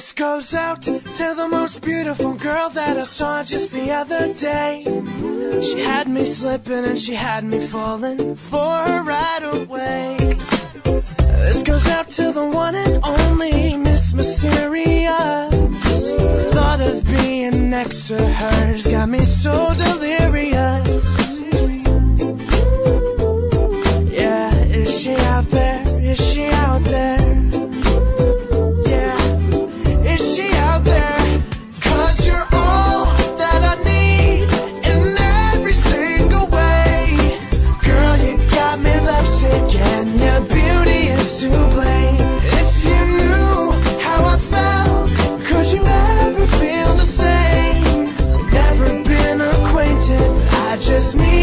This goes out to the most beautiful girl that I saw just the other day. She had me slipping and she had me falling for her right away. This goes out to the one and only Miss Mysterious. The thought of being next to her's got me so delirious. Yeah, is she out there? Is she out there?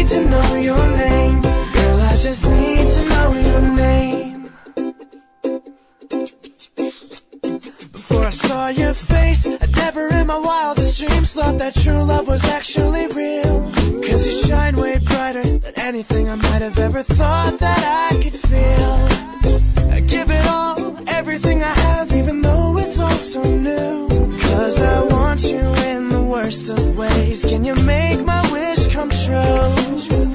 To know your name, girl, I just need to know your name. Before I saw your face, I never in my wildest dreams thought that true love was actually real. Cause you shine way brighter than anything I might have ever thought that I could feel. I give it all, everything I have, even though it's all so new. Cause I want you in the worst of ways. Can you make my wish come true?